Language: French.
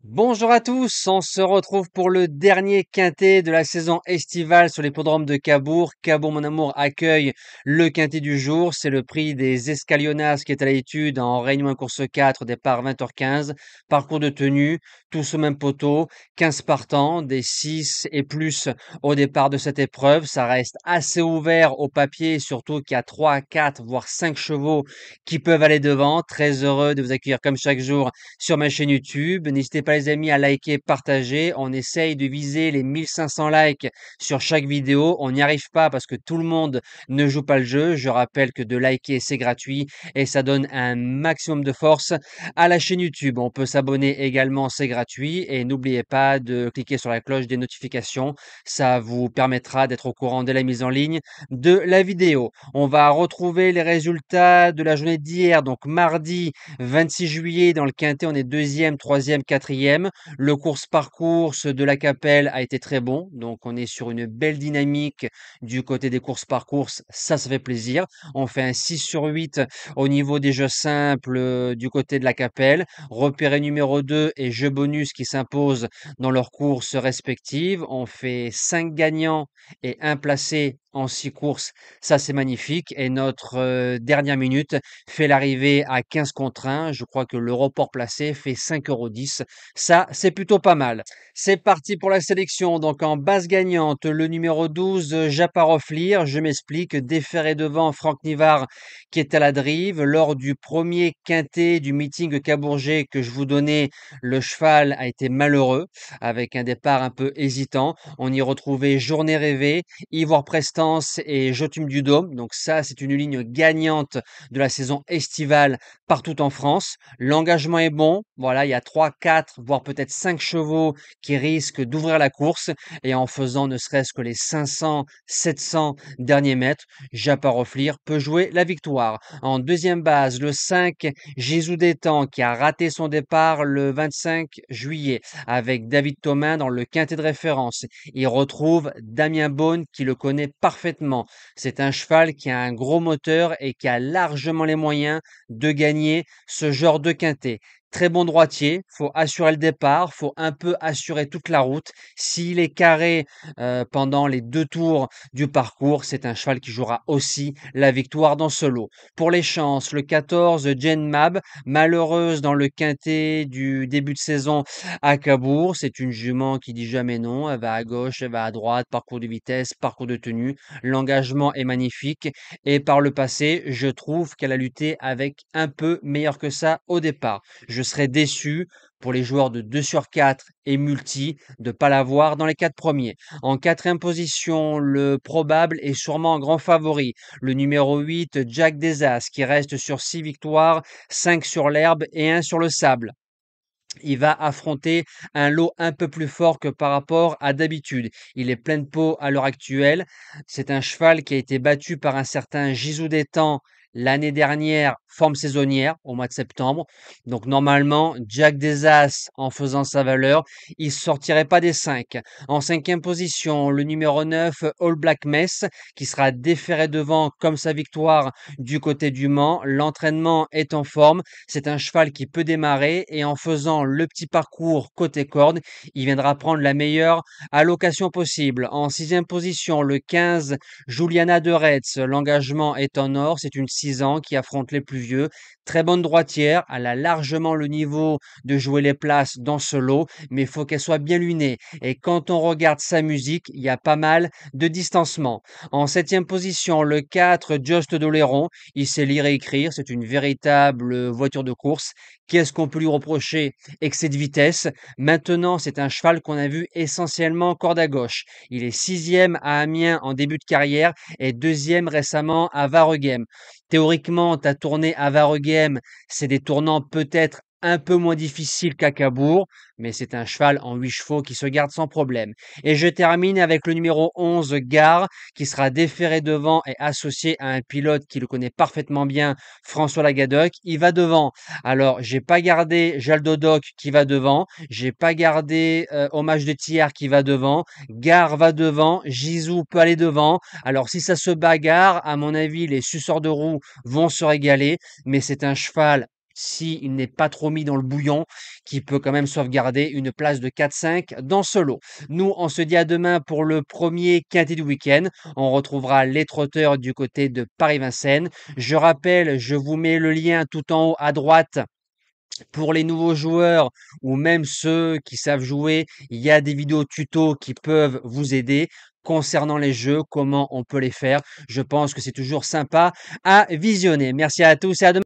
Bonjour à tous, on se retrouve pour le dernier quintet de la saison estivale sur l'hippodrome de Cabourg. Cabourg Mon Amour accueille le quintet du jour, c'est le prix des Escalionas qui est à l'étude en Réunion 1 course 4, départ 20h15, parcours de tenue, tous au même poteau, 15 partants, des 6 et plus au départ de cette épreuve. Ça reste assez ouvert au papier, surtout qu'il y a 3, 4, voire 5 chevaux qui peuvent aller devant. Très heureux de vous accueillir comme chaque jour sur ma chaîne YouTube. N'hésitez pas les amis à liker, partager. On essaye de viser les 1500 likes sur chaque vidéo. On n'y arrive pas parce que tout le monde ne joue pas le jeu. Je rappelle que de liker c'est gratuit et ça donne un maximum de force à la chaîne YouTube. On peut s'abonner également, c'est gratuit et n'oubliez pas de cliquer sur la cloche des notifications. Ça vous permettra d'être au courant de la mise en ligne de la vidéo. On va retrouver les résultats de la journée d'hier, donc mardi 26 juillet dans le quintet, on est deuxième, troisième, quatrième. Le course-parcours de la Capelle a été très bon, donc on est sur une belle dynamique du côté des courses-parcours, ça fait plaisir. On fait un 6 sur 8 au niveau des jeux simples du côté de la Capelle. Repéré numéro 2 et jeu bonus qui s'imposent dans leurs courses respectives. On fait 5 gagnants et un placé en 6 courses, ça c'est magnifique. Et notre dernière minute fait l'arrivée à 15 contre 1. Je crois que le report placé fait 5,10 €. Ça, c'est plutôt pas mal. C'est parti pour la sélection. Donc en base gagnante, le numéro 12, Japaroflir. Je m'explique. Déféré devant Franck Nivard qui est à la drive. Lors du premier quintet du meeting cabourgais que je vous donnais, le cheval a été malheureux avec un départ un peu hésitant. On y retrouvait Journée rêvée, Ivoire Prestance et Jotum du Dôme. Donc ça, c'est une ligne gagnante de la saison estivale partout en France. L'engagement est bon. Voilà, il y a 3, 4, voire peut-être 5 chevaux qui risquent d'ouvrir la course. Et en faisant ne serait-ce que les 500, 700 derniers mètres, Japaroflir peut jouer la victoire. En deuxième base, le 5, Jésus Détang, qui a raté son départ le 25 juillet avec David Thomain dans le quintet de référence. Il retrouve Damien Beaune qui le connaît parfaitement. C'est un cheval qui a un gros moteur et qui a largement les moyens de gagner ce genre de quintet. Très bon droitier, faut assurer le départ, faut un peu assurer toute la route. S'il est carré pendant les 2 tours du parcours, c'est un cheval qui jouera aussi la victoire dans ce lot. Pour les chances, le 14, Jane Mab, malheureuse dans le quintet du début de saison à Cabourg. C'est une jument qui dit jamais non. Elle va à gauche, elle va à droite, parcours de vitesse, parcours de tenue. L'engagement est magnifique. Et par le passé, je trouve qu'elle a lutté avec un peu meilleur que ça au départ. Je serais déçu pour les joueurs de 2 sur 4 et multi de ne pas l'avoir dans les 4 premiers. En quatrième position, le probable est sûrement un grand favori. Le numéro 8, Jack Desas, qui reste sur 6 victoires, 5 sur l'herbe et 1 sur le sable. Il va affronter un lot un peu plus fort que par rapport à d'habitude. Il est plein de peau à l'heure actuelle. C'est un cheval qui a été battu par un certain Gisou d'Étang l'année dernière, forme saisonnière, au mois de septembre. Donc normalement, Jack Desas, en faisant sa valeur, il sortirait pas des 5. En cinquième position, le numéro 9, All Black Mess, qui sera déféré devant comme sa victoire du côté du Mans. L'entraînement est en forme. C'est un cheval qui peut démarrer et en faisant le petit parcours côté corde, il viendra prendre la meilleure allocation possible. En sixième position, le 15, Juliana de Retz. L'engagement est en or. C'est une 6 ans qui affronte les plus vieux. Très bonne droitière. Elle a largement le niveau de jouer les places dans ce lot, mais il faut qu'elle soit bien lunée. Et quand on regarde sa musique, il y a pas mal de distancement. En septième position, le 4, Just d'Oléron. Il sait lire et écrire. C'est une véritable voiture de course. Qu'est-ce qu'on peut lui reprocher? Excès de vitesse. Maintenant, c'est un cheval qu'on a vu essentiellement corde à gauche. Il est 6e à Amiens en début de carrière et 2e récemment à Waregem. Théoriquement, ta tournée à Waregem, c'est des tournants peut-être un peu moins difficile qu'à Cabourg, mais c'est un cheval en 8 chevaux qui se garde sans problème. Et je termine avec le numéro 11, Gare, qui sera déféré devant et associé à un pilote qui le connaît parfaitement bien, François Lagadoc. Il va devant. Alors, j'ai pas gardé Jaldodoc qui va devant, j'ai pas gardé Hommage de Thiers qui va devant, Gare va devant, Gizou peut aller devant. Alors, si ça se bagarre, à mon avis, les suceurs de roues vont se régaler, mais c'est un cheval s'il n'est pas trop mis dans le bouillon, qui peut quand même sauvegarder une place de 4-5 dans ce lot. Nous, on se dit à demain pour le premier quintet du week-end. On retrouvera les trotteurs du côté de Paris-Vincennes. Je rappelle, je vous mets le lien tout en haut à droite pour les nouveaux joueurs ou même ceux qui savent jouer. Il y a des vidéos tuto qui peuvent vous aider concernant les jeux, comment on peut les faire. Je pense que c'est toujours sympa à visionner. Merci à tous et à demain.